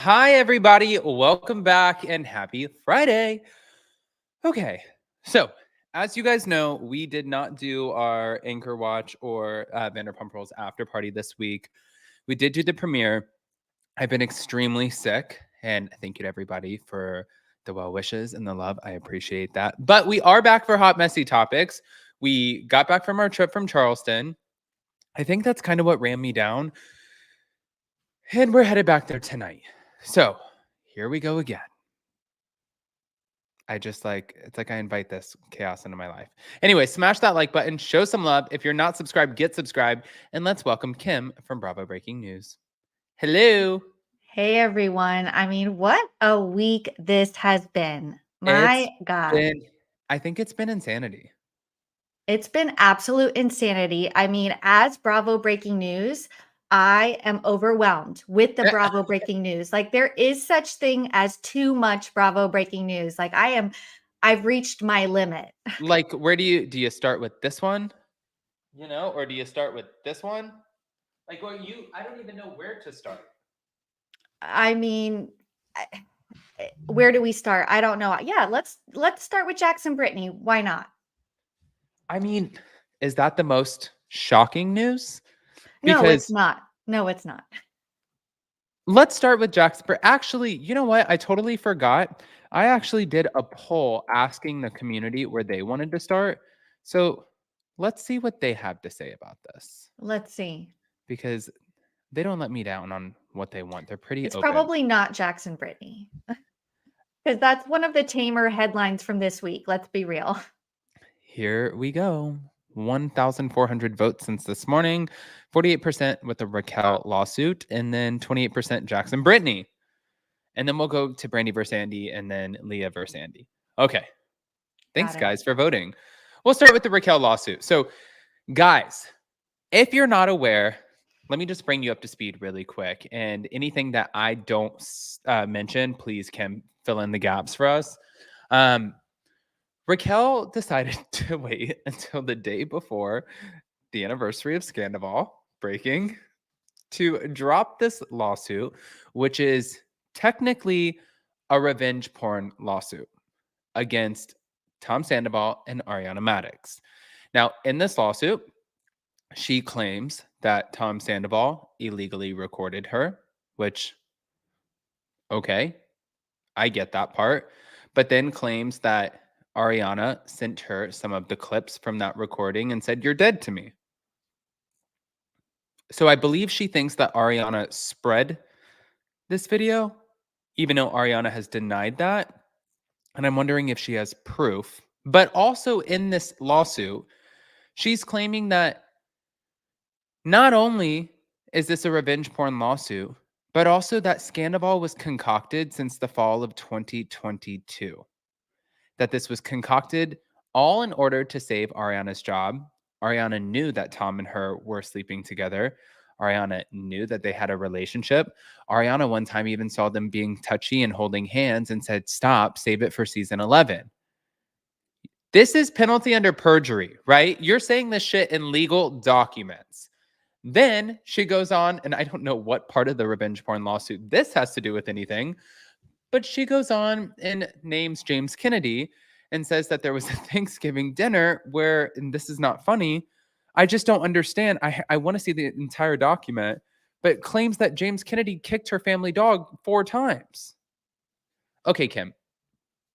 Hi, everybody. Welcome back and happy Friday. Okay, so as you guys know, we did not do our Anchor Watch or Vanderpump Rules after party this week. We did do the premiere. I've been extremely sick, and thank you to everybody for the well wishes and the love. I appreciate that. But we are back for Hot Messy Topics. We got back from our trip from Charleston. I think that's kind of what ran me down. And we're headed back there tonight. So here we go again. It's like I invite this chaos into my life. Anyway, smash that like button, show some love. If you're not subscribed, get subscribed. And let's welcome Kim from Bravo Breaking News. Hello. Hey, everyone. I mean, what a week this has been. My God. I think it's been insanity. It's been absolute insanity. I mean, as Bravo Breaking News, I am overwhelmed with the Bravo Breaking News. Like, there is such thing as too much Bravo Breaking News. Like, I've reached my limit. Like, where do you start with this one? Or do you start with this one? Like, I don't even know where to start. I mean, where do we start? I don't know. Yeah, let's start with Jax and Brittany. Why not? I mean, is that the most shocking news? No, it's not. No, it's not. Let's start with Jax. Actually, you know what? I totally forgot. I actually did a poll asking the community where they wanted to start. So let's see what they have to say about this. Let's see. Because they don't let me down on what they want. They're pretty It's open. probably not Jax and Brittany. Because that's one of the tamer headlines from this week. Let's be real. Here we go. 1,400 votes since this morning. 48% with the Raquel lawsuit. And then 28% Jax and Brittany. And then we'll go to Brandi versus Andy and then Leah versus Andy. Okay. Thanks, guys, for voting. We'll start with the Raquel lawsuit. So, guys, if you're not aware, let me just bring you up to speed really quick. And anything that I don't mention, please, Kim, fill in the gaps for us. Raquel decided to wait until the day before the anniversary of Scandival breaking to drop this lawsuit, which is technically a revenge porn lawsuit against Tom Sandoval and Ariana Madix. Now, in this lawsuit, she claims that Tom Sandoval illegally recorded her, which, okay, I get that part, but then claims that Ariana sent her some of the clips from that recording and said, "You're dead to me." So I believe she thinks that Ariana spread this video, even though Ariana has denied that. And I'm wondering if she has proof. But also in this lawsuit, she's claiming that not only is this a revenge porn lawsuit, but also that Scandival was concocted since the fall of 2022. That this was concocted all in order to save Ariana's job. Ariana knew that Tom and her were sleeping together. Ariana knew that they had a relationship. Ariana one time even saw them being touchy and holding hands and said, "Stop, save it for season 11. This is penalty under perjury, right? You're saying this shit in legal documents. Then she goes on, and I don't know what part of the revenge porn lawsuit this has to do with anything, but she goes on and names James Kennedy and says that there was a Thanksgiving dinner where, and this is not funny, I just don't understand. I want to see the entire document, but claims that James Kennedy kicked her family dog 4 times. Okay, Kim,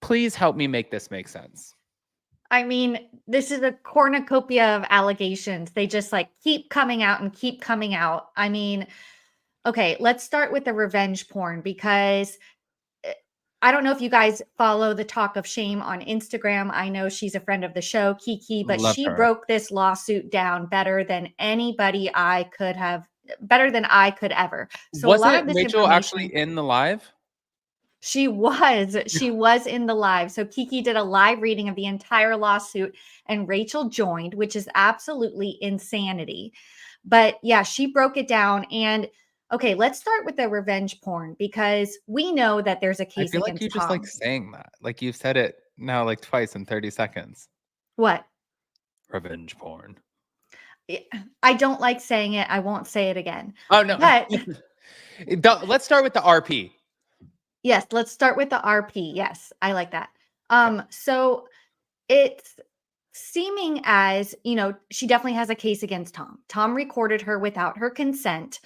please help me make this make sense. I mean, this is a cornucopia of allegations. They just like keep coming out and keep coming out. I mean, okay, let's start with the revenge porn because I don't know if you guys follow the Talk of Shame on Instagram. I know she's a friend of the show, Kiki, but Love she her. broke this lawsuit down better than anybody I could have, better than I could ever. So a lot of Wasn't this Rachel actually information, in the live? she was in the live. So Kiki did a live reading of the entire lawsuit and Rachel joined, which is absolutely insanity. But yeah, she broke it down. And okay, let's start with the revenge porn because we know that there's a I case feel like you against just like Tom. saying that. Like you've said it now like twice in 30 seconds. What? Revenge porn. I don't like saying it. I won't say it again. Oh no. But Let's start with the RP. yes, let's start with the RP. Yes, I like that. Okay. So it's seeming as, she definitely has a case against Tom. Tom recorded her without her consent,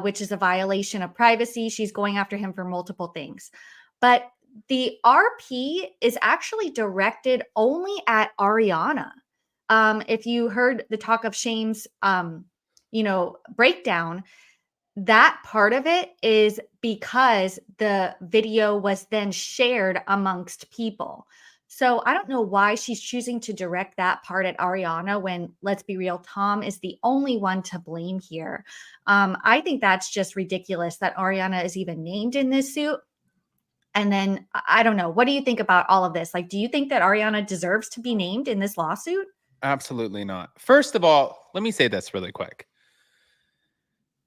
which is a violation of privacy. She's going after him for multiple things. But the RP is actually directed only at Ariana. If you heard the Talk of Shame's, breakdown, that part of it is because the video was then shared amongst people. So I don't know why she's choosing to direct that part at Ariana when, let's be real, Tom is the only one to blame here. I think that's just ridiculous that Ariana is even named in this suit. And then I don't know. What do you think about all of this? Like, do you think that Ariana deserves to be named in this lawsuit? Absolutely not. First of all, let me say this really quick.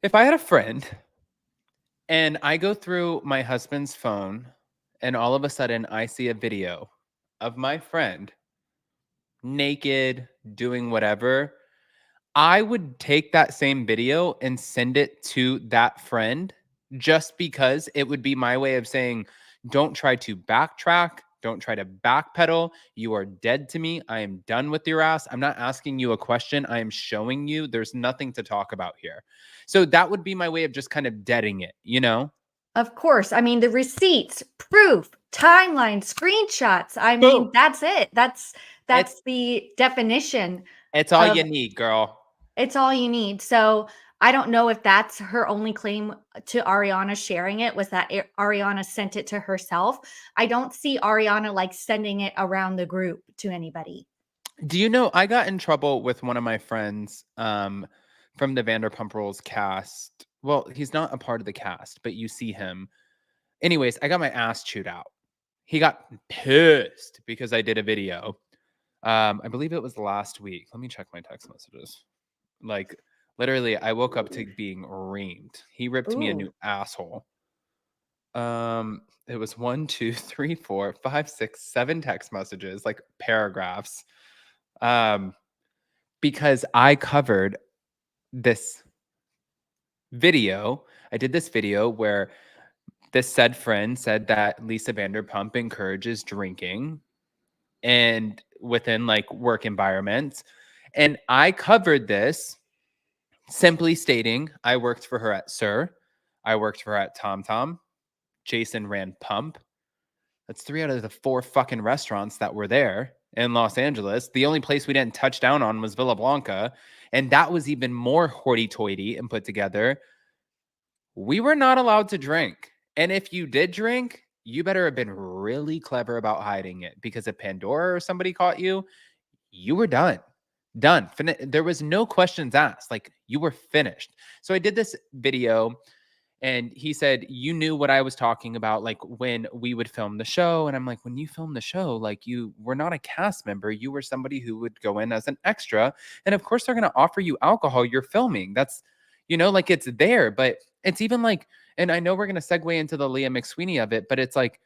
If I had a friend and I go through my husband's phone and all of a sudden I see a video of my friend naked, doing whatever, I would take that same video and send it to that friend just because it would be my way of saying, don't try to backtrack. Don't try to backpedal. You are dead to me. I am done with your ass. I'm not asking you a question. I am showing you there's nothing to talk about here. So that would be my way of just kind of deading it, you know? Of course. I mean, the receipts, proof, timeline, screenshots. I mean, Boom. that's it. That's It's the definition it's all you of need, girl. it's all you need. So I don't know if that's her only claim to Ariana sharing it was that Ariana sent it to herself. I don't see Ariana like sending it around the group to anybody. Do you know I got in trouble with one of my friends from the Vanderpump Rules cast. Well, he's not a part of the cast, but you see him. Anyways, I got my ass chewed out. He got pissed because I did a video. I believe it was last week. Let me check my text messages. Like literally, I woke up to being reamed. He ripped me a new Ooh. asshole. It was 1, 2, 3, 4, 5, 6, 7 text messages, like paragraphs. Because I covered this video. I did this video where this said friend said that Lisa Vanderpump encourages drinking and within like work environments. And I covered this simply stating I worked for her at Sir. I worked for her at Tom Tom. Jason ran Pump. That's 3 out of the 4 fucking restaurants that were there in Los Angeles. The only place we didn't touch down on was Villa Blanca. And that was even more hoity-toity and put together. We were not allowed to drink. And if you did drink, you better have been really clever about hiding it. Because if Pandora or somebody caught you, you were done. Done. There was no questions asked. Like, you were finished. So I did this video. And he said, you knew what I was talking about, like when we would film the show. And I'm like, when you film the show, like you were not a cast member. You were somebody who would go in as an extra. And of course, they're going to offer you alcohol. You're filming. That's, like it's there. But it's even like, and I know we're going to segue into the Leah McSweeney of it, but it's like,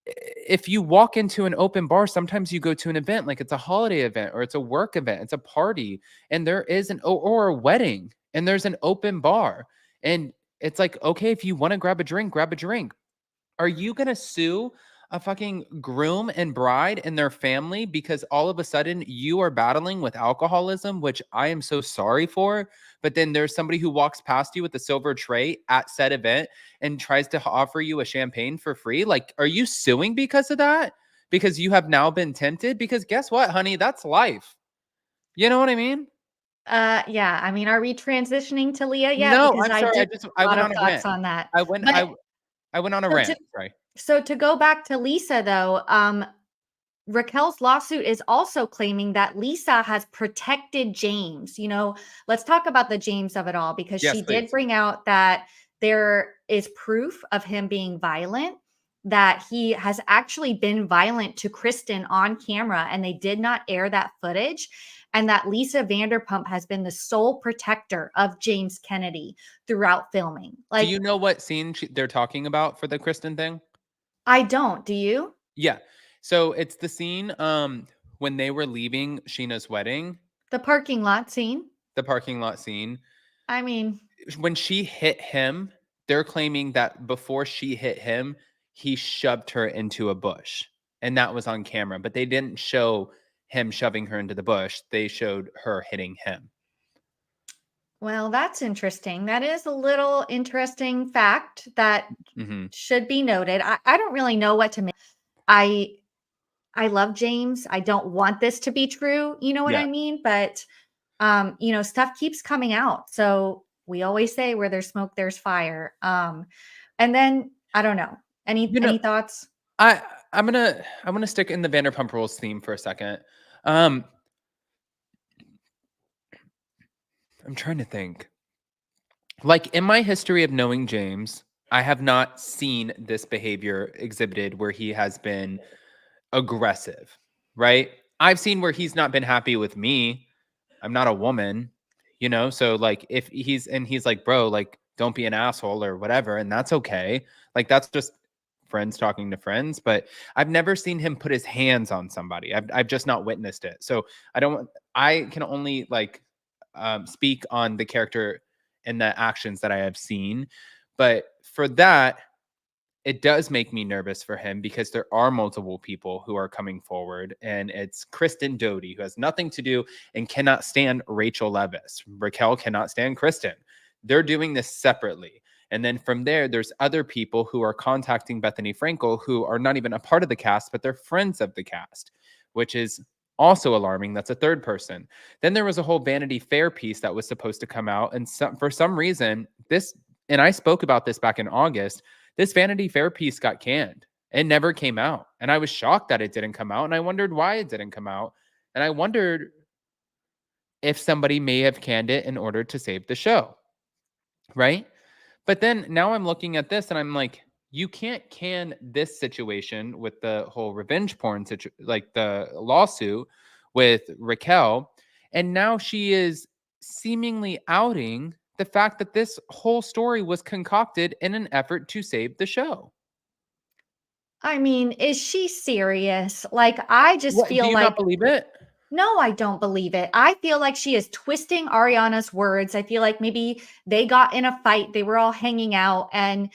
if you walk into an open bar, sometimes you go to an event, like it's a holiday event or it's a work event, it's a party, and there is or a wedding, and there's an open bar. And it's like, okay, if you want to grab a drink, grab a drink. Are you going to sue a fucking groom and bride and their family because all of a sudden you are battling with alcoholism, which I am so sorry for, but then there's somebody who walks past you with a silver tray at said event and tries to offer you a champagne for free? Like, are you suing because of that? because you have now been tinted. Because guess what, honey? That's life. You know what I mean? Yeah, I mean, are we transitioning to Leah yet? No, Because I'm I sorry. do I have a lot went of on a thoughts rant. on that. I went But I went on a so rant. to Sorry. so to go back to Lisa though, Raquel's lawsuit is also claiming that Lisa has protected James. Let's talk about the James of it all because Yes, she did please. bring out that there is proof of him being violent, that he has actually been violent to Kristen on camera, and they did not air that footage. And that Lisa Vanderpump has been the sole protector of James Kennedy throughout filming. Do Like, you know what scene they're talking about for the Kristen thing? I don't. Do you? Yeah. So it's the scene when they were leaving Sheena's wedding, The parking lot scene? the parking lot scene. I mean, When she hit him, they're claiming that before she hit him, he shoved her into a bush. And that was on camera, but they didn't show him shoving her into the bush. They showed her hitting him. well, that's interesting. That is a little interesting fact that Hmm. should be noted. I don't really know what to make. I I love James. I don't want this to be true. You know what Yeah. I mean? But stuff keeps coming out. So we always say where there's smoke, there's fire. And then I don't know. You know, Any thoughts? I I'm gonna stick in the Vanderpump Rules theme for a second. Um, I'm trying to think. Like in my history of knowing James, I have not seen this behavior exhibited where he has been aggressive, right? I've seen where he's not been happy with me. I'm not a woman, So like if he's like, bro, like don't be an asshole or whatever, and that's okay. Like that's just friends talking to friends, but I've never seen him put his hands on somebody. I've just not witnessed it. So I can only like speak on the character and the actions that I have seen. But for that, it does make me nervous for him because there are multiple people who are coming forward, and it's Kristen Doty who has nothing to do and cannot stand Rachel Leviss. Raquel cannot stand Kristen. They're doing this separately. And then from there, there's other people who are contacting Bethany Frankel who are not even a part of the cast, but they're friends of the cast, which is also alarming. That's a third person. Then there was a whole Vanity Fair piece that was supposed to come out. And for some reason, and I spoke about this back in August, this Vanity Fair piece got canned. It never came out. And I was shocked that it didn't come out. And I wondered why it didn't come out. And I wondered if somebody may have canned it in order to save the show. Right. But then now I'm looking at this and I'm like, you can't can this situation with the whole revenge porn like the lawsuit with Raquel. And now she is seemingly outing the fact that this whole story was concocted in an effort to save the show. I mean, is she serious? Like, I just What, do feel you not like, believe it? no, I don't believe it. I feel like she is twisting Ariana's words. I feel like maybe they got in a fight, they were all hanging out, and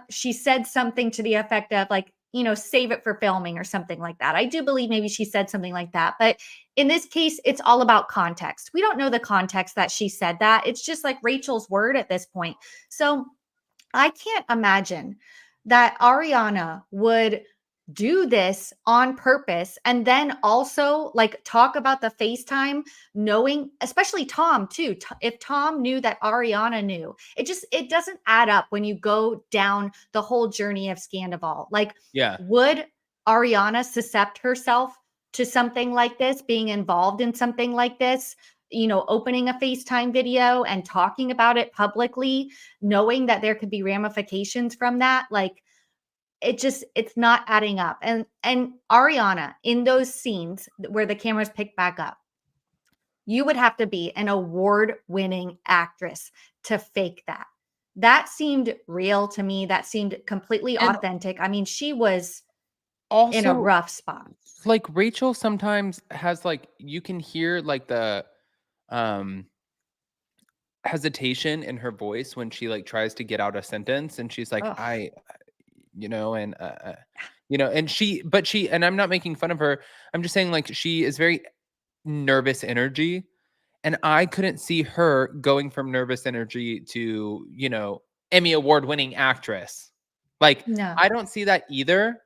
she said something to the effect of like, save it for filming or something like that. I do believe maybe she said something like that. But in this case, it's all about context. We don't know the context that she said that. It's just like Rachel's word at this point. So I can't imagine that Ariana would do this on purpose and then also like talk about the FaceTime, knowing, especially Tom too. If Tom knew that Ariana knew, it doesn't add up when you go down the whole journey of Scandival. Like, Yeah. would Ariana suscept herself to something like this, being involved in something like this? Opening a FaceTime video and talking about it publicly, knowing that there could be ramifications from that. Like, it's not adding up. And Ariana, in those scenes where the cameras pick back up, you would have to be an award-winning actress to fake that. That seemed real to me. That seemed completely And authentic. I mean, she was in a also, rough spot. like Rachel sometimes has like you can hear like the um hesitation in her voice when she like tries to get out a sentence, and she's like, Ugh. and and and I'm not making fun of her. I'm just saying like she is very nervous energy, and I couldn't see her going from nervous energy to, Emmy award winning actress. Like No. I don't see that either.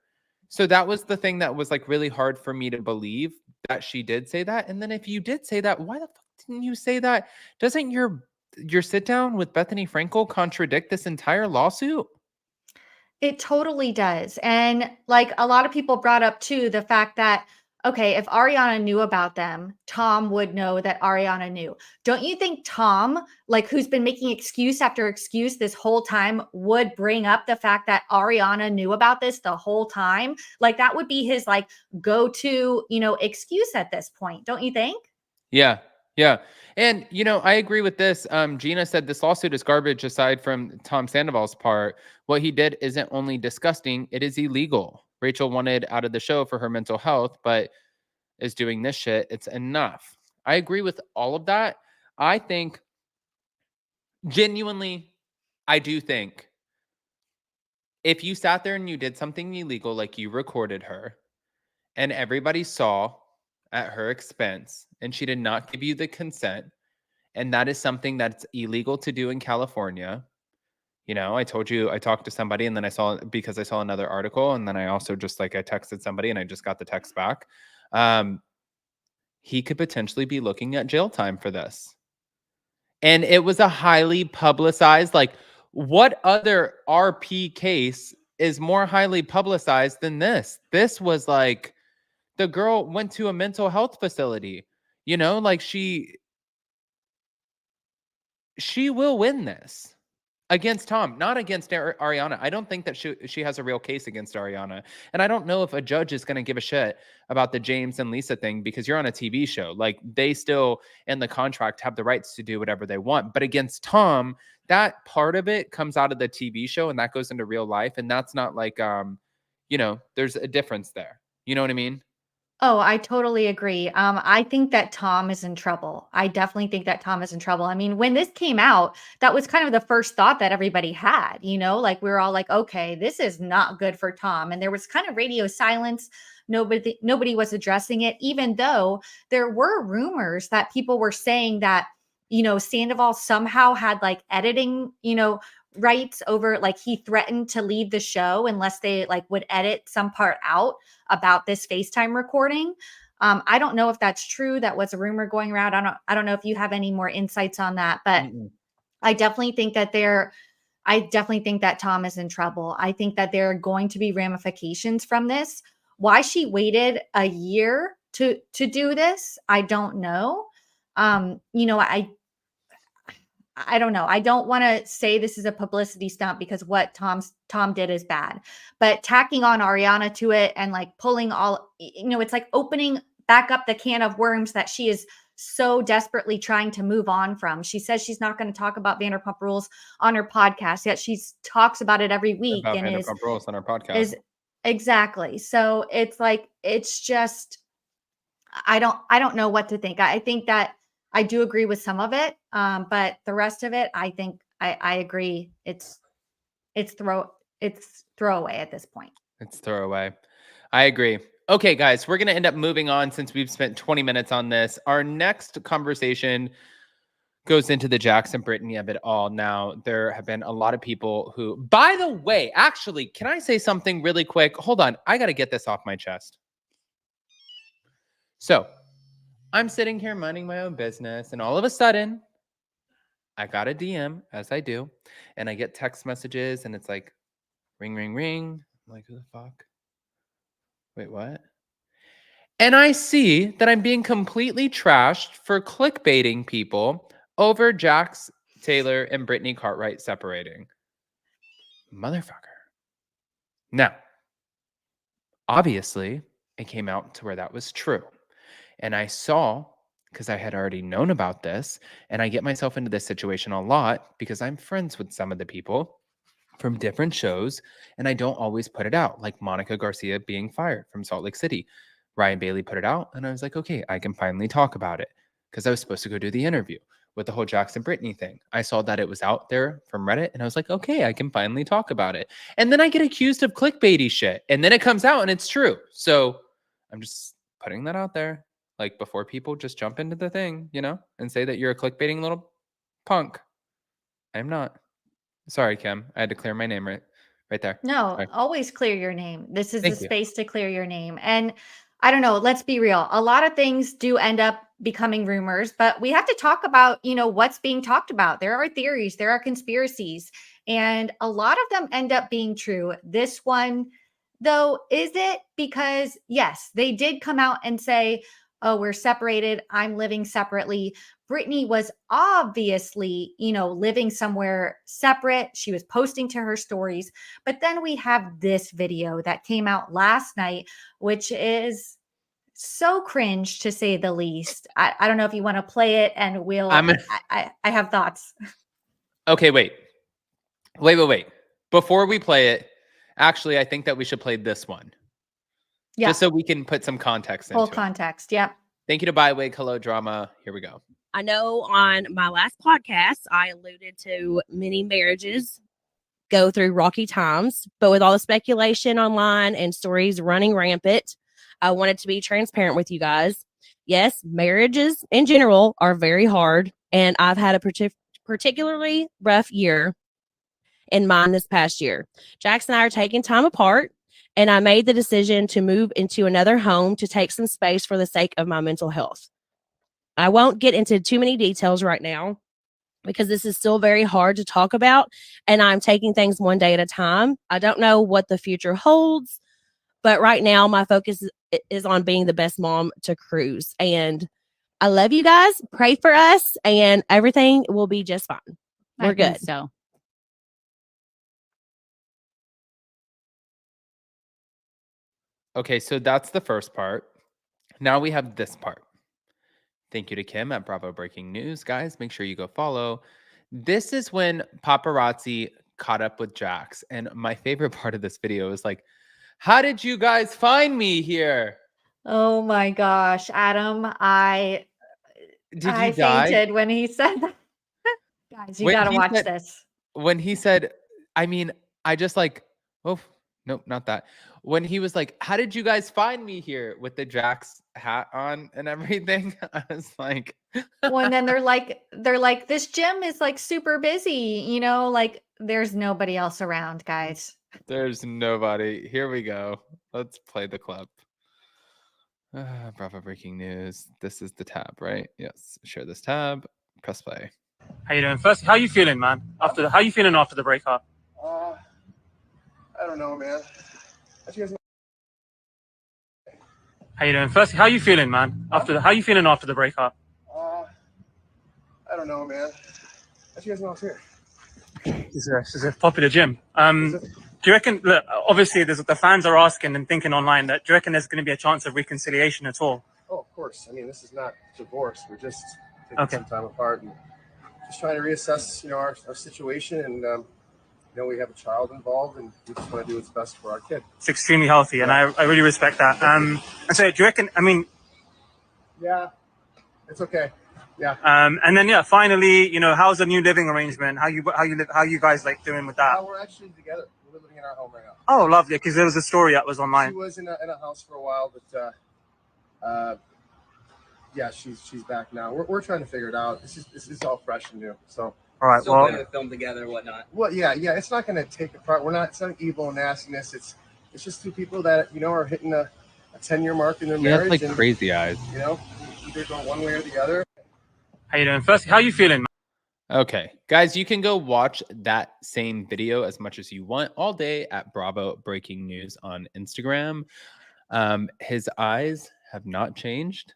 So that was the thing that was like really hard for me to believe that she did say that. And then if you did say that, why the fuck didn't you say that? Doesn't your sit down with Bethany Frankel contradict this entire lawsuit? It totally does. And like a lot of people brought up too the fact that, okay, if Ariana knew about them, Tom would know that Ariana knew. Don't you think Tom, like who's been making excuse after excuse this whole time, would bring up the fact that Ariana knew about this the whole time? Like that would be his like go to, excuse at this point. Don't you think? Yeah. Yeah. And I agree with this. Gina said this lawsuit is garbage aside from Tom Sandoval's part. What he did isn't only disgusting, it is illegal. Rachel wanted out of the show for her mental health, but is doing this shit. It's enough. I agree with all of that. I think genuinely, I do think if you sat there and you did something illegal, like you recorded her and everybody saw at her expense and she did not give you the consent, and that is something that's illegal to do in California. I told you I talked to somebody and then because I saw another article and then I also just I texted somebody and I just got the text back. He could potentially be looking at jail time for this. And it was a highly publicized, what other RP case is more highly publicized than this? This was the girl went to a mental health facility, she will win this against Tom, not against Ariana. I don't think that she has a real case against Ariana. And I don't know if a judge is going to give a shit about the James and Lisa thing because you're on a TV show. Like they still in the contract have the rights to do whatever they want. But against Tom, that part of it comes out of the TV show and that goes into real life. And that's not there's a difference there. You know what I mean? Oh, I totally agree. I think that Tom is in trouble. I definitely think that Tom is in trouble. I mean, when this came out, that was kind of the first thought that everybody had, like we were all like, okay, this is not good for Tom. And there was kind of radio silence. Nobody was addressing it, even though there were rumors that people were saying that, Sandoval somehow had like editing, rights over like he threatened to leave the show unless they like would edit some part out about this FaceTime recording. I don't know if that's true. That was a rumor going around. I don't know if you have any more insights on that, but Mm-mm. I definitely think that Tom is in trouble. I think that there are going to be ramifications from this. Why she waited a year to do this, I don't know. I don't know. I don't want to say this is a publicity stunt because what Tom did is bad. But tacking on Ariana to it and like pulling all, it's like opening back up the can of worms that she is so desperately trying to move on from. She says she's not going to talk about Vanderpump Rules on her podcast, yet she talks about it every week About and Vanderpump Rules on our podcast. is exactly. So it's like it's just I don't know what to think. I think that I do agree with some of it, but the rest of it, I think I agree. It's throwaway at this point. It's throwaway. I agree. Okay, guys, we're going to end up moving on since we've spent 20 minutes on this. Our next conversation goes into the Jax and Brittany of it all. Now, there have been a lot of people who, by the way, actually, can I say something really quick? Hold on. I got to get this off my chest. So I'm sitting here minding my own business, and all of a sudden, I got a DM, as I do, and I get text messages, and it's like, ring, ring, ring. I'm like, who the fuck? Wait, what? And I see that I'm being completely trashed for clickbaiting people over Jax Taylor and Brittany Cartwright separating. Motherfucker. Now, obviously, it came out to where that was true. And I saw, because I had already known about this, and I get myself into this situation a lot because I'm friends with some of the people from different shows, and I don't always put it out, like Monica Garcia being fired from Salt Lake City. Ryan Bailey put it out, and I was like, okay, I can finally talk about it because I was supposed to go do the interview with the whole Jax and Brittany thing. I saw that it was out there from Reddit, and I was like, okay, I can finally talk about it. And then I get accused of clickbaity shit, and then it comes out and it's true. So I'm just putting that out there, like before people just jump into the thing, and say that you're a clickbaiting little punk. I'm not. Sorry, Kim. I had to clear my name right. right there. No, Sorry. always clear your name. This is the Thank you. space to clear your name. And I don't know, let's be real. A lot of things do end up becoming rumors, but we have to talk about, what's being talked about. There are theories, there are conspiracies, and a lot of them end up being true. This one, though, is it? Because yes, they did come out and say, oh, we're separated. I'm living separately. Brittany was obviously, living somewhere separate. She was posting to her stories. But then we have this video that came out last night, which is so cringe to say the least. I don't know if you want to play it, and I have thoughts. Okay, wait. Before we play it, actually, I think that we should play this one. Yeah. Just so we can put some context into Full context. Yep. Thank you to Bywig. Hello, drama. Here we go. I know on my last podcast, I alluded to many marriages go through rocky times, but with all the speculation online and stories running rampant, I wanted to be transparent with you guys. Yes, marriages in general are very hard, and I've had a particularly rough year in mine this past year. Jax and I are taking time apart, and I made the decision to move into another home to take some space for the sake of my mental health. I won't get into too many details right now because this is still very hard to talk about, and I'm taking things one day at a time. I don't know what the future holds, but right now my focus is on being the best mom to Cruz. And I love you guys. Pray for us, and everything will be just fine. We're good. So Okay, so that's the first part. Now we have this part. Thank you to Kim at Bravo Breaking News. Guys, make sure you go follow. This is when paparazzi caught up with Jax. And my favorite part of this video is like, how did you guys find me here? Oh my gosh, Adam, I fainted when he said that. Guys, you got to watch this. When he said, I mean, I just like, oh, nope, not that. When he was like, how did you guys find me here with the Jax hat on and everything? I was like, well, and then they're like, this gym is like super busy, like there's nobody else around, guys. There's nobody. Here we go. Let's play the clip. Bravo Breaking News. This is the tab, right? Yes. Share this tab. Press play. How you doing? First, how you feeling, man? How you feeling after the breakup? I don't know, man. How you doing? First, how you feeling, man? How you feeling after the breakup? I don't know, man. How'd you guys know I was here? This is a popular gym. Do you reckon? Look, obviously, the fans are asking and thinking online that. Do you reckon there's going to be a chance of reconciliation at all? Oh, of course. I mean, this is not divorce. We're just taking some time apart and just trying to reassess, our situation. And we have a child involved, and we just want to do what's best for our kid. It's extremely healthy, and I really respect that. And so, do you reckon? I mean, yeah, it's okay. Yeah. And then finally, how's the new living arrangement? How you guys like doing with that? We're actually together. We're living in our home right now. Oh, lovely. Because there was a story that was online. She was in a house for a while, but yeah, she's back now. We're trying to figure it out. This is all fresh and new. So. All right. Still putting the film together and whatnot. Well, yeah. It's not going to take apart. It's not evil and nastiness. It's just two people that are hitting a 10-year mark in their marriage. He has like crazy eyes. Either go one way or the other. How you doing? First, how you feeling, man? Okay, guys, you can go watch that same video as much as you want all day at Bravo Breaking News on Instagram. His eyes have not changed.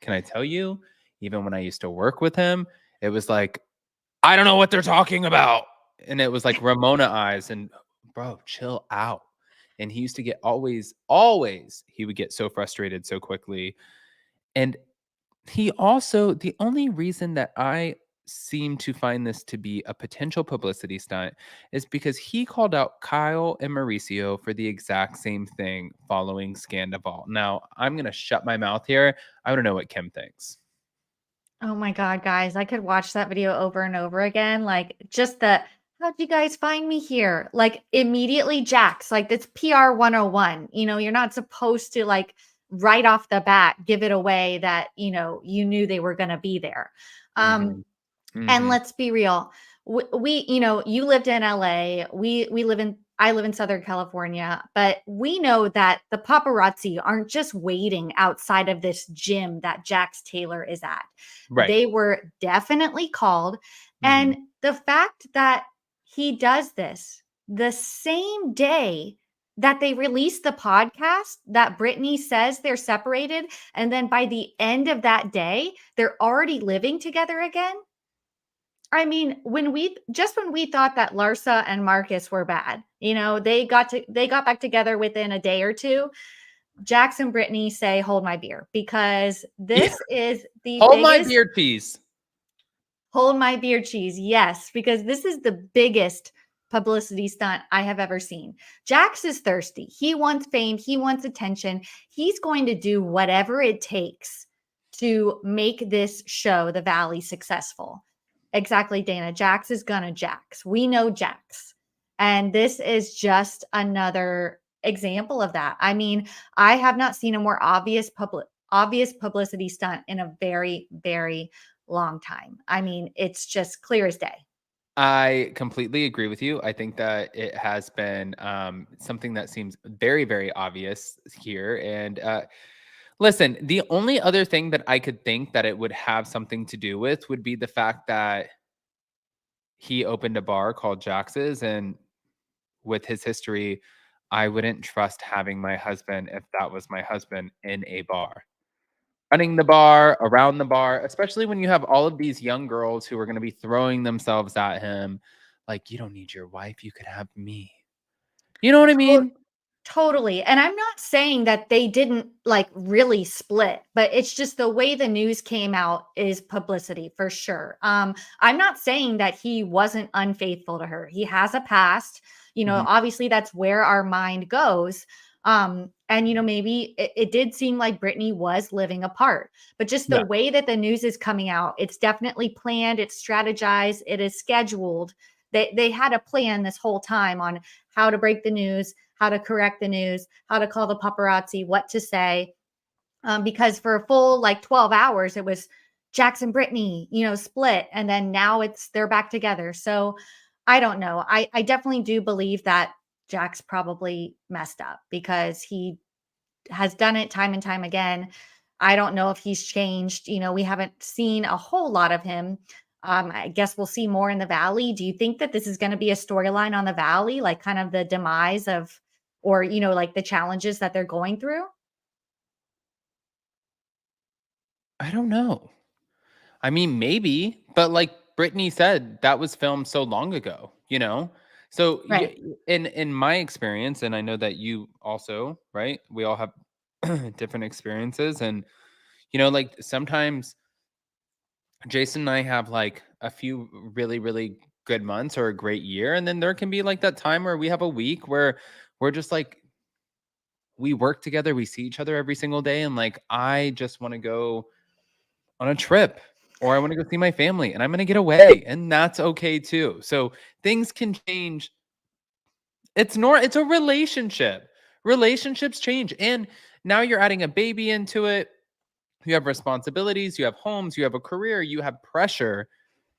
Can I tell you? Even when I used to work with him, it was like, I don't know what they're talking about. And it was like Ramona eyes and bro, chill out. And he used to get always, he would get so frustrated so quickly. And he also, the only reason that I seem to find this to be a potential publicity stunt is because he called out Kyle and Mauricio for the exact same thing following Scandival. Now, I'm going to shut my mouth here. I want to know what Kim thinks. Oh my God, guys, I could watch that video over and over again. Like just how'd you guys find me here? Like immediately Jax, like that's PR 101. You're not supposed to like right off the bat give it away that, you knew they were going to be there. And let's be real. we you lived in LA. I live in Southern California, but we know that the paparazzi aren't just waiting outside of this gym that Jax Taylor is at. Right. They were definitely called. And the fact that he does this the same day that they release the podcast that Brittany says they're separated, and then by the end of that day, they're already living together again. I mean, when we thought that Larsa and Marcus were bad, they got back together within a day or two. Jax and Brittany say, "Hold my beer," because this is the Hold my biggest. beer cheese. Hold my beer cheese. Yes, because this is the biggest publicity stunt I have ever seen. Jax is thirsty. He wants fame. He wants attention. He's going to do whatever it takes to make this show, The Valley, successful. Exactly, Dana. Jax is gonna Jax. We know Jax. And this is just another example of that. I mean, I have not seen a more obvious publicity stunt in a very, very long time. I mean, it's just clear as day. I completely agree with you. I think that it has been something that seems very, very obvious here. And listen, the only other thing that I could think that it would have something to do with would be the fact that he opened a bar called Jax's. And with his history, I wouldn't trust having my husband, if that was my husband, in a bar. Running the bar, around the bar, especially when you have all of these young girls who are going to be throwing themselves at him. Like, you don't need your wife, you could have me. You know what I mean? Totally. And I'm not saying that they didn't like really split, but it's just the way the news came out is publicity for sure. I'm not saying that he wasn't unfaithful to her. He has a past, obviously that's where our mind goes. And maybe it did seem like Brittany was living apart, but just the way that the news is coming out, it's definitely planned, it's strategized, it is scheduled. They had a plan this whole time on how to break the news, how to correct the news, how to call the paparazzi, what to say. Because for a full 12 hours, it was Jax and Brittany, split. And then now they're back together. So I don't know. I definitely do believe that Jax probably messed up because he has done it time and time again. I don't know if he's changed. We haven't seen a whole lot of him. I guess we'll see more in the Valley. Do you think that this is going to be a storyline on the Valley, like kind of the demise of, or, like the challenges that they're going through? I don't know. I mean, maybe, but like Brittany said, that was filmed so long ago, So Right. in my experience, and I know that you also, right? We all have different experiences. And, like sometimes Jason and I have like a few really, really good months or a great year. And then there can be like that time where we have a week where we're just like, we work together, we see each other every single day. And like, I just want to go on a trip or I want to go see my family and I'm going to get away. And that's okay too. So things can change. It's a relationship. Relationships change. And now you're adding a baby into it. You have responsibilities, you have homes, you have a career, you have pressure.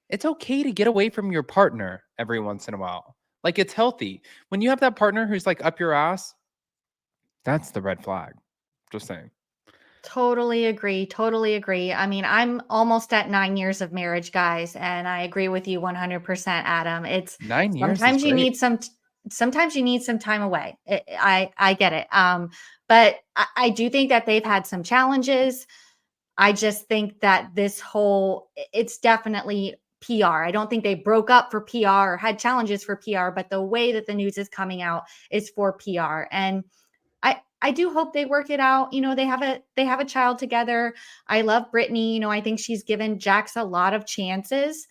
It's okay to get away from your partner every once in a while. Like it's healthy. When you have that partner who's like up your ass, that's the red flag. Just saying. Totally agree. Totally agree. I mean, I'm almost at 9 years of marriage, guys, and I agree with you 100%, Adam. It's 9 years is sometimes you great. need some time away. I get it. But I do think that they've had some challenges. I just think that it's definitely PR. I don't think they broke up for PR or had challenges for PR, but the way that the news is coming out is for PR. And I do hope they work it out. They have a child together. I love Brittany. I think she's given Jax a lot of chances.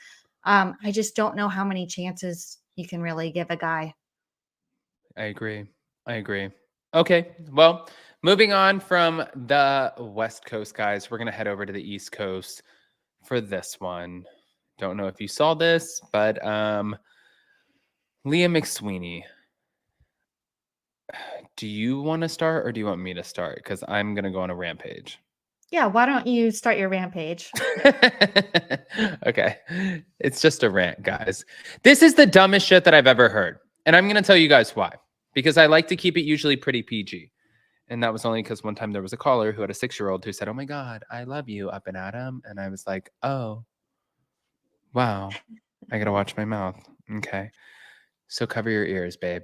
I just don't know how many chances you can really give a guy. I agree. Okay. Well, moving on from the West Coast guys, we're going to head over to the East Coast for this one. Don't know if you saw this, but Leah McSweeney. Do you want to start or do you want me to start? Because I'm going to go on a rampage. Yeah, why don't you start your rampage? Okay. It's just a rant, guys. This is the dumbest shit that I've ever heard. And I'm going to tell you guys why. Because I like to keep it usually pretty PG. And that was only because one time there was a caller who had a 6-year-old who said, "Oh my God, I love you, up and Adam." And I was like, oh, wow. I got to watch my mouth. Okay. So cover your ears, babe.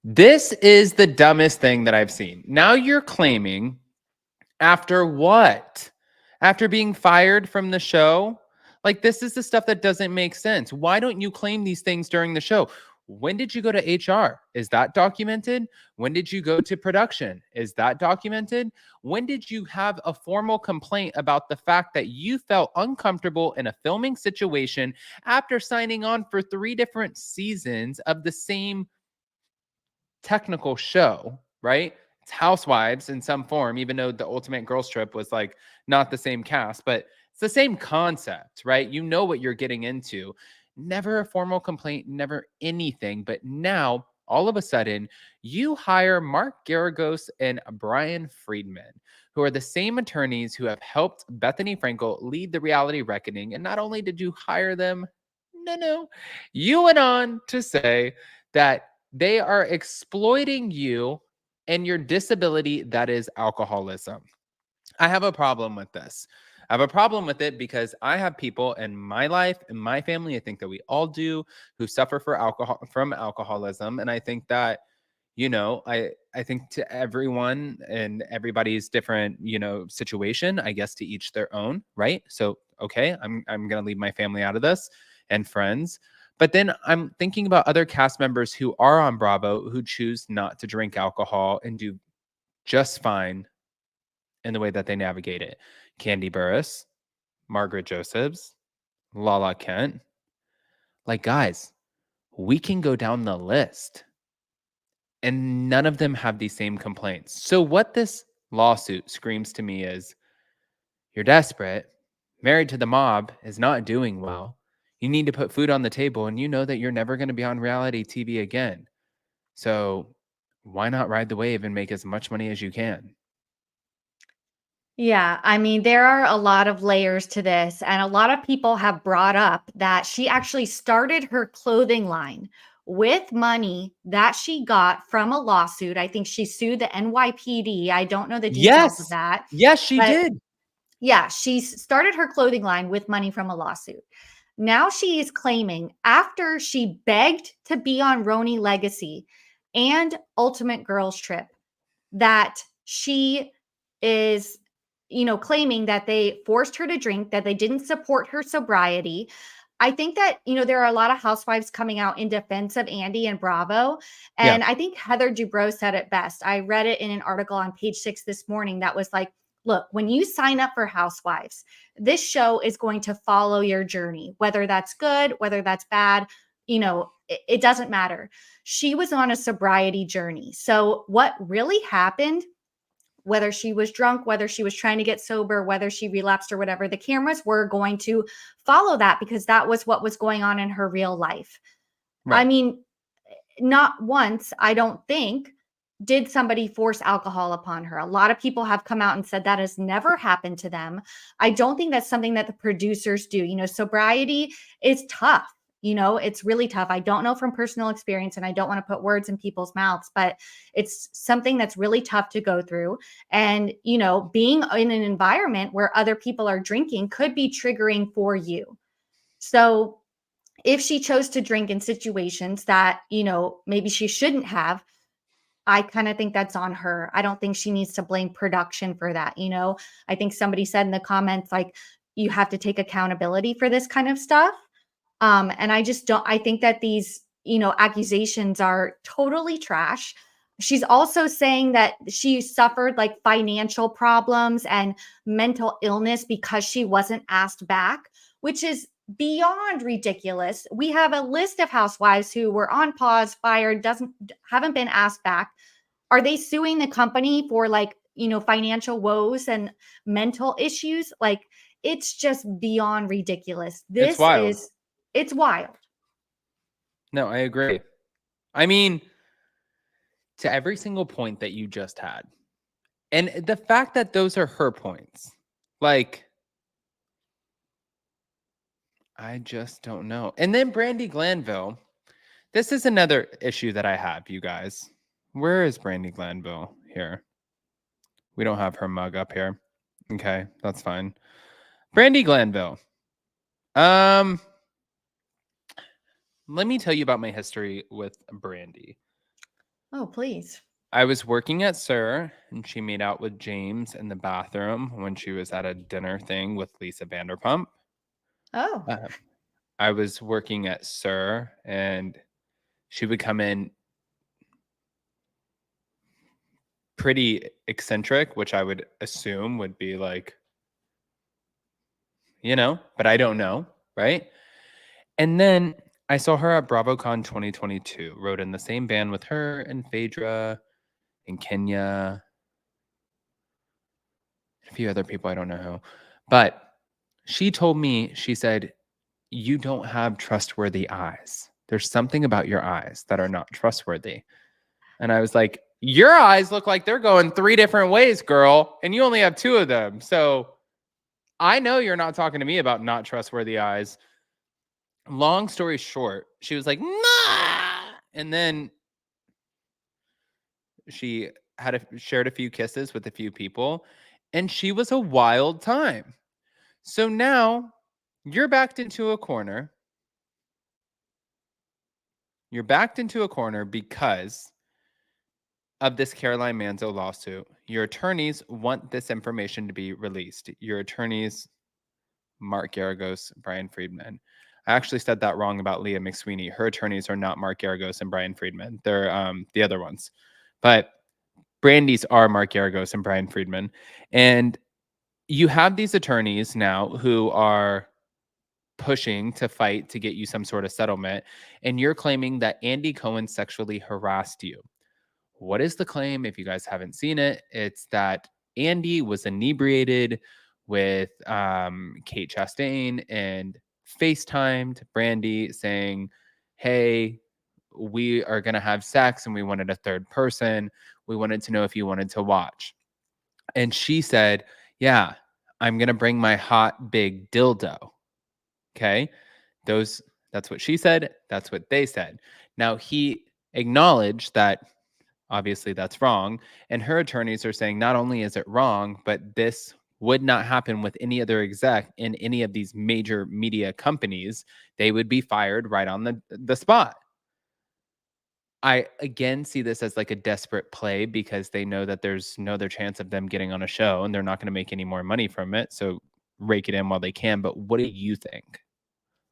This is the dumbest thing that I've seen. Now you're claiming after what? After being fired from the show? Like, this is the stuff that doesn't make sense. Why don't you claim these things during the show? When did you go to HR? Is that documented? When did you go to production? Is that documented? When did you have a formal complaint about the fact that you felt uncomfortable in a filming situation after signing on for 3 different seasons of the same technical show, right? It's Housewives in some form, even though the Ultimate Girls Trip was like not the same cast, but it's the same concept, right? You know what you're getting into. Never a formal complaint, never anything. But now, all of a sudden, you hire Mark Garagos and Brian Friedman, who are the same attorneys who have helped Bethany Frankel lead the reality reckoning. And not only did you hire them, no, you went on to say that they are exploiting you and your disability, that is alcoholism. I have a problem with this. I have a problem with it because I have people in my life, in my family, I think that we all do, who suffer from alcoholism. And I think that, I think to everyone and everybody's different, situation, I guess to each their own, right? So, okay, I'm going to leave my family out of this and friends. But then I'm thinking about other cast members who are on Bravo who choose not to drink alcohol and do just fine in the way that they navigate it. Candy Burris, Margaret Josephs, Lala Kent. Like, guys, we can go down the list. And none of them have these same complaints. So what this lawsuit screams to me is, you're desperate, married to the mob, is not doing well. You need to put food on the table, and you know that you're never going to be on reality TV again. So why not ride the wave and make as much money as you can? Yeah, I mean, there are a lot of layers to this, and a lot of people have brought up that she actually started her clothing line with money that she got from a lawsuit. I think she sued the NYPD. I don't know the details of Yes. that, Yes, she but did. yeah, she started her clothing line with money from a lawsuit. Now she is claiming after she begged to be on Roni Legacy and Ultimate Girls Trip that she is, claiming that they forced her to drink, that they didn't support her sobriety. I think that, there are a lot of housewives coming out in defense of Andy and Bravo. And I think Heather Dubrow said it best. I read it in an article on Page 6 this morning that was like, look, when you sign up for Housewives, this show is going to follow your journey, whether that's good, whether that's bad, it doesn't matter. She was on a sobriety journey. So what really happened, whether she was drunk, whether she was trying to get sober, whether she relapsed or whatever, the cameras were going to follow that because that was what was going on in her real life. Right. I mean, not once, I don't think, did somebody force alcohol upon her. A lot of people have come out and said that has never happened to them. I don't think that's something that the producers do. Sobriety is tough. It's really tough. I don't know from personal experience, and I don't want to put words in people's mouths, but it's something that's really tough to go through. And, being in an environment where other people are drinking could be triggering for you. So if she chose to drink in situations that, maybe she shouldn't have, I kind of think that's on her. I don't think she needs to blame production for that. I think somebody said in the comments, like, you have to take accountability for this kind of stuff. And I think that these, accusations are totally trash. She's also saying that she suffered like financial problems and mental illness because she wasn't asked back, which is beyond ridiculous. We have a list of housewives who were on pause, fired, haven't been asked back. Are they suing the company for like, financial woes and mental issues? Like, it's just beyond ridiculous. It's wild. It's wild. No, I agree. I mean, to every single point that you just had, and the fact that those are her points, Like, I just don't know. And then Brandy Glanville. This is another issue that I have, you guys. Where is Brandy Glanville here? We don't have her mug up here. Okay, that's fine. Brandy Glanville. Let me tell you about my history with Brandy. Oh, please. I was working at Sir, and she made out with James in the bathroom when she was at a dinner thing with Lisa Vanderpump. Oh. I was working at Sir, and she would come in pretty eccentric, which I would assume would be like, but I don't know, right? And then I saw her at BravoCon 2022, rode in the same van with her and Phaedra and Kenya, a few other people, I don't know who. But she told me, she said, you don't have trustworthy eyes. There's something about your eyes that are not trustworthy. And I was like, your eyes look like they're going 3 different ways, girl, and you only have 2 of them. So I know you're not talking to me about not trustworthy eyes. Long story short, she was like, nah! And then she had shared a few kisses with a few people, and she was a wild time. So now you're backed into a corner. You're backed into a corner because of this Caroline Manzo lawsuit. Your attorneys want this information to be released. Your attorneys, Mark Garagos, Brian Friedman. I actually said that wrong about Leah McSweeney. Her attorneys are not Mark Garagos and Brian Friedman. They're the other ones. But Brandy's are Mark Garagos and Brian Friedman. And you have these attorneys now who are pushing to fight to get you some sort of settlement. And you're claiming that Andy Cohen sexually harassed you. What is the claim? If you guys haven't seen it, it's that Andy was inebriated with Kate Chastain and FaceTimed Brandy saying, hey, we are going to have sex and we wanted a third person. We wanted to know if you wanted to watch. And she said, yeah, I'm going to bring my hot big dildo. Okay. That's what she said. That's what they said. Now he acknowledged that obviously that's wrong. And her attorneys are saying not only is it wrong, but this would not happen with any other exec in any of these major media companies. They would be fired right on the spot. I again see this as like a desperate play because they know that there's no other chance of them getting on a show and they're not going to make any more money from it. So rake it in while they can. But what do you think?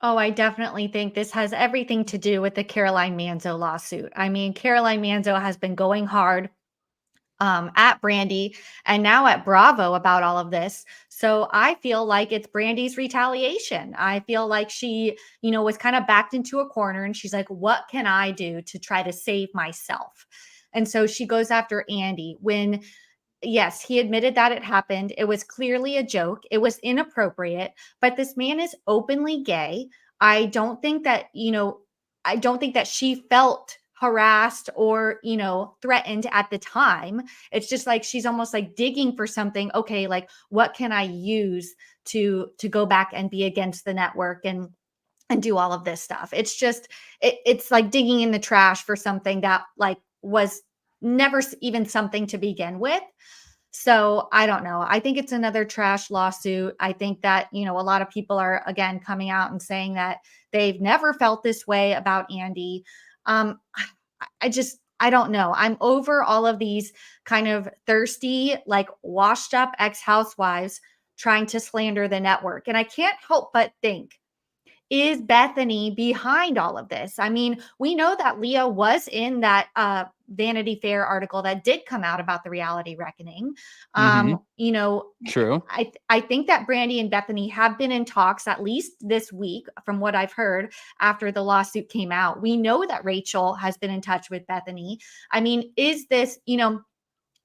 Oh, I definitely think this has everything to do with the Caroline Manzo lawsuit. I mean, Caroline Manzo has been going hard at Brandy and now at Bravo about all of this. So I feel like it's Brandy's retaliation. I feel like she, was kind of backed into a corner and she's like, what can I do to try to save myself? And so she goes after Andy when, yes, he admitted that it happened. It was clearly a joke. It was inappropriate, but this man is openly gay. I don't think that, she felt harassed or, threatened at the time. It's just like she's almost like digging for something. Okay, like what can I use to go back and be against the network and do all of this stuff. It's just it's like digging in the trash for something that like was never even something to begin with. So I don't know. I think it's another trash lawsuit. I think that, a lot of people are again coming out and saying that they've never felt this way about Andy. I don't know. I'm over all of these kind of thirsty, like washed up ex-housewives trying to slander the network. And I can't help but think, is Bethany behind all of this? I mean, we know that Leah was in that Vanity Fair article that did come out about the reality reckoning. True. I think that Brandy and Bethany have been in talks at least this week, from what I've heard after the lawsuit came out. We know that Rachel has been in touch with Bethany. I mean, is this,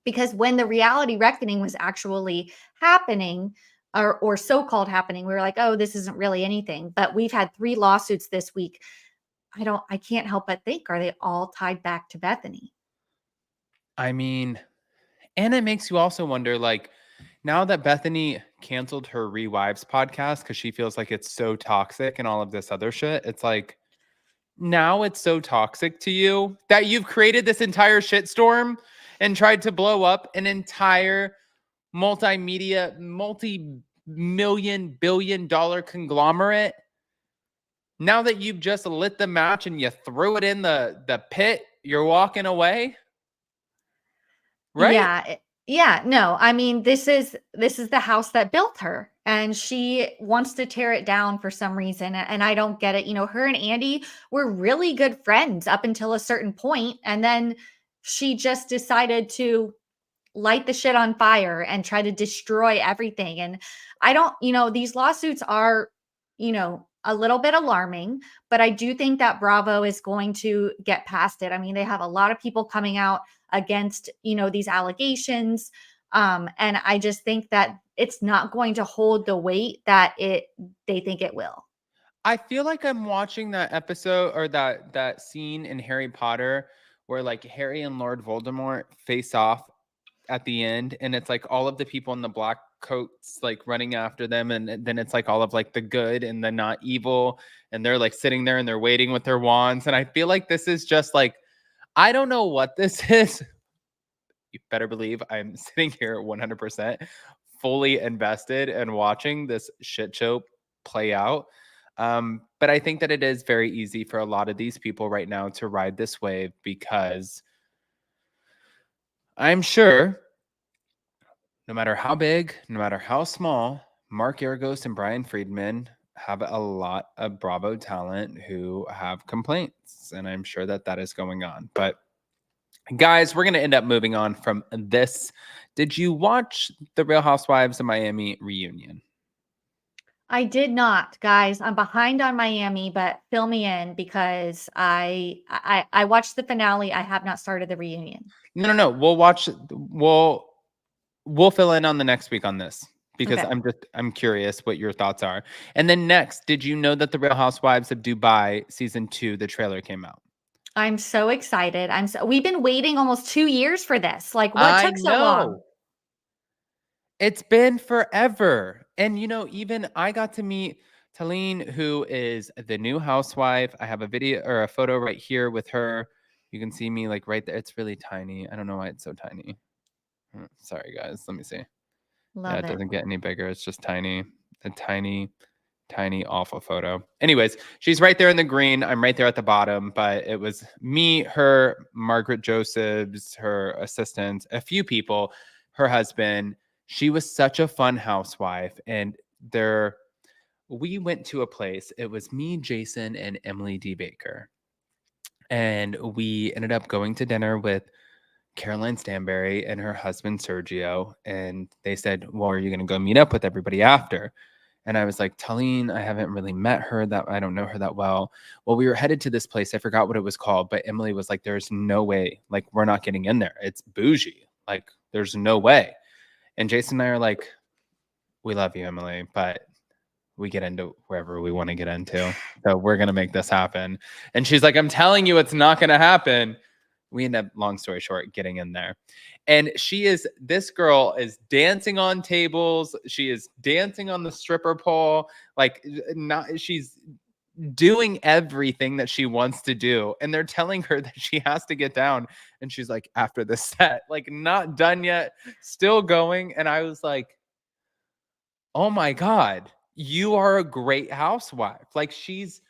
because when the reality reckoning was actually happening, or so-called happening, we were like, oh, this isn't really anything. But we've had 3 lawsuits this week. I can't help but think, are they all tied back to Bethany? I mean, and it makes you also wonder, like, now that Bethany canceled her Rewives podcast because she feels like it's so toxic and all of this other shit, it's like, now it's so toxic to you that you've created this entire shitstorm and tried to blow up an entire multimedia, multi-million, billion-dollar conglomerate. Now that you've just lit the match and you threw it in the pit, you're walking away? Right? Yeah, no. I mean, this is the house that built her, and she wants to tear it down for some reason, and I don't get it. Her and Andy were really good friends up until a certain point, and then she just decided to light the shit on fire and try to destroy everything. And I don't, these lawsuits are, a little bit alarming, but I do think that Bravo is going to get past it. I mean, they have a lot of people coming out against, these allegations. And I just think that it's not going to hold the weight that they think it will. I feel like I'm watching that episode or that scene in Harry Potter where like Harry and Lord Voldemort face off at the end, and it's like all of the people in the black coats like running after them, and then it's like all of like the good and the not evil, and they're like sitting there and they're waiting with their wands. And I feel like this is just like, I don't know what this is. You better believe I'm sitting here 100% fully invested and watching this shit show play out. But I think that it is very easy for a lot of these people right now to ride this wave because I'm sure no matter how big, no matter how small, Mark Argos and Brian Friedman have a lot of Bravo talent who have complaints. And I'm sure that that is going on. But guys, we're going to end up moving on from this. Did you watch the Real Housewives of Miami reunion? I did not, guys. I'm behind on Miami, but fill me in because I watched the finale. I have not started the reunion. No. We'll fill in on the next week on this because Okay. I'm curious what your thoughts are. And then next, did you know that the Real Housewives of Dubai season 2, the trailer came out? I'm so excited. We've been waiting almost 2 years for this. Like, what took so long? It's been forever. And, even I got to meet Talene, who is the new housewife. I have a video or a photo right here with her. You can see me like right there. It's really tiny. I don't know why it's so tiny. Sorry, guys. Let me see. Love It it. doesn't get any bigger. It's just tiny. A tiny, tiny, awful photo. Anyways, she's right there in the green. I'm right there at the bottom. But it was me, her, Margaret Josephs, her assistant, a few people, her husband. She was such a fun housewife. And we went to a place. It was me, Jason, and Emily D. Baker. And we ended up going to dinner with Caroline Stanberry and her husband, Sergio. And they said, well, are you going to go meet up with everybody after? And I was like, Talene, I haven't really met her. I don't know her that well. Well, we were headed to this place. I forgot what it was called. But Emily was like, there's no way. Like, we're not getting in there. It's bougie. Like, there's no way. And Jason and I are like, we love you, Emily, but we get into wherever we want to get into. So we're going to make this happen. And she's like, I'm telling you, it's not going to happen. We end up, long story short, getting in there. And this girl is dancing on tables. She is dancing on the stripper pole. She's doing everything that she wants to do. And they're telling her that she has to get down. And she's like, after the set, like not done yet, still going. And I was like, oh my God, you are a great housewife. Like she's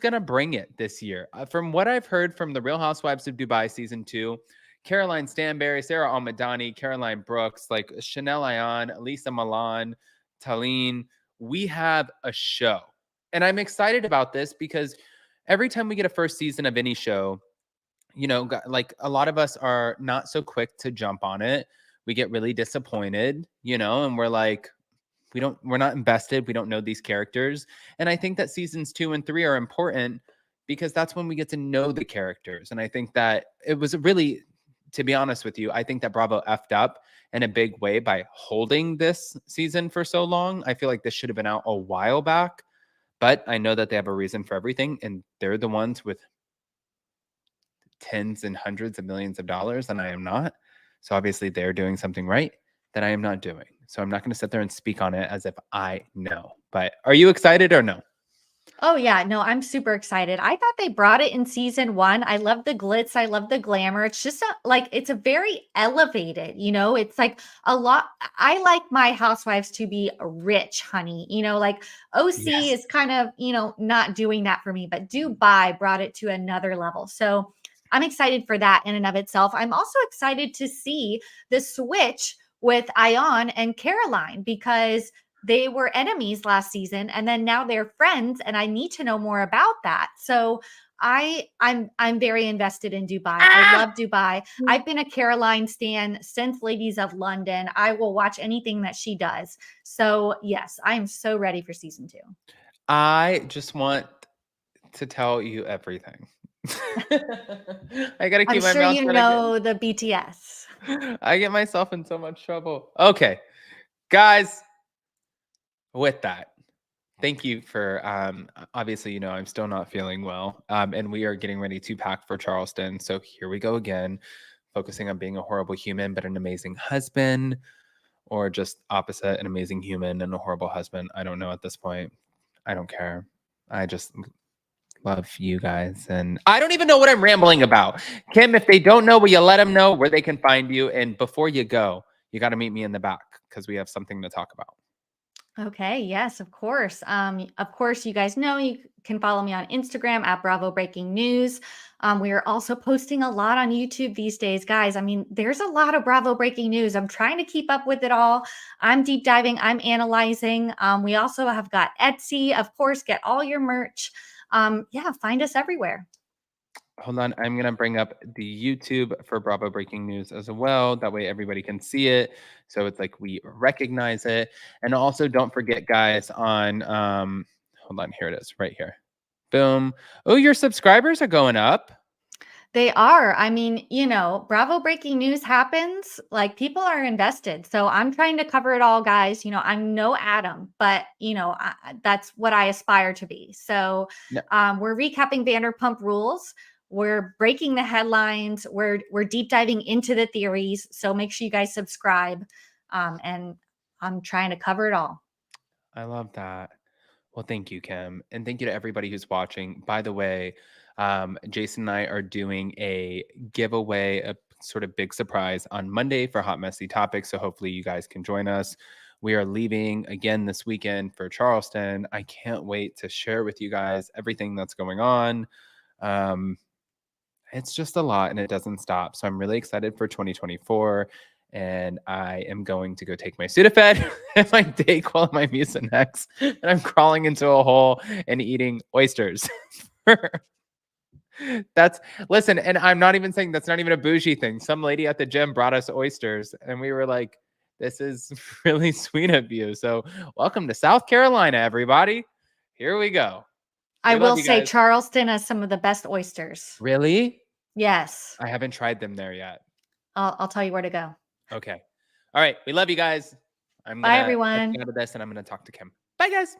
going to bring it this year. From what I've heard from the Real Housewives of Dubai season 2, Caroline Stanberry, Sarah Almadani, Caroline Brooks, like Chanel Ayan, Lisa Milan, Talene, we have a show. And I'm excited about this because every time we get a first season of any show, like a lot of us are not so quick to jump on it. We get really disappointed, and we're like, we're not invested. We don't know these characters. And I think that seasons 2 and 3 are important because that's when we get to know the characters. And I think that it was really, to be honest with you, I think that Bravo effed up in a big way by holding this season for so long. I feel like this should have been out a while back, but I know that they have a reason for everything. And they're the ones with tens and hundreds of millions of dollars, and I am not. So obviously they're doing something right that I am not doing. So I'm not going to sit there and speak on it as if I know. But are you excited or no? Oh yeah, no, I'm super excited. I thought they brought it in season 1. I love the glitz, I love the glamour. It's just it's a very elevated, it's like a lot. I like my housewives to be rich, honey. Like OC Yes. is kind of, not doing that for me, but Dubai brought it to another level. So I'm excited for that in and of itself. I'm also excited to see the switch with Ion and Caroline because they were enemies last season and then now they're friends and I need to know more about that. So I'm very invested in Dubai. I love Dubai. I've been a Caroline stan since Ladies of London. I will watch anything that she does. So yes, I am so ready for season 2. I just want to tell you everything. I got to I'm keep my sure mouth you shut know the BTS. again. I get myself in so much trouble. Okay, guys, with that, thank you for obviously, I'm still not feeling well. And we are getting ready to pack for Charleston. So here we go again, focusing on being a horrible human, but an amazing husband, or just opposite, an amazing human and a horrible husband. I don't know at this point. I don't care. I just love you guys. And I don't even know what I'm rambling about. Kim, if they don't know, will you let them know where they can find you? And before you go, you got to meet me in the back because we have something to talk about. Okay, yes, of course. Of course, you guys know you can follow me on Instagram at Bravo Breaking News. We are also posting a lot on YouTube these days, guys. I mean, there's a lot of Bravo Breaking News. I'm trying to keep up with it all. I'm deep diving, I'm analyzing. We also have got Etsy, of course, get all your merch. Yeah, find us everywhere. Hold on. I'm going to bring up the YouTube for Bravo Breaking News as well. That way everybody can see it. So it's like we recognize it. And also don't forget, guys, on, hold on, here it is right here. Boom. Oh, your subscribers are going up. They are. I mean, Bravo Breaking News happens, like people are invested. So I'm trying to cover it all, guys. I'm no Adam, but that's what I aspire to be. So No. we're recapping Vanderpump Rules. We're breaking the headlines. We're deep diving into the theories. So make sure you guys subscribe. And I'm trying to cover it all. I love that. Well, thank you, Kim. And thank you to everybody who's watching. By the way, Jason and I are doing a giveaway, a sort of big surprise on Monday for Hot Messy Topics. So hopefully you guys can join us. We are leaving again this weekend for Charleston. I can't wait to share with you guys everything that's going on. It's just a lot and it doesn't stop. So I'm really excited for 2024. And I am going to go take my Sudafed and my Dayquil and my Mucinex. And I'm crawling into a hole and eating oysters. Listen, and I'm not even saying that's not even a bougie thing. Some lady at the gym brought us oysters and we were like, this is really sweet of you. So welcome to South Carolina, everybody. Here we go. I will you say guys. Charleston has some of the best oysters. Really? Yes. I haven't tried them there yet. I'll tell you where to go. Okay. All right. We love you guys. Bye, everyone. Get out of this and I'm going to talk to Kim. Bye, guys.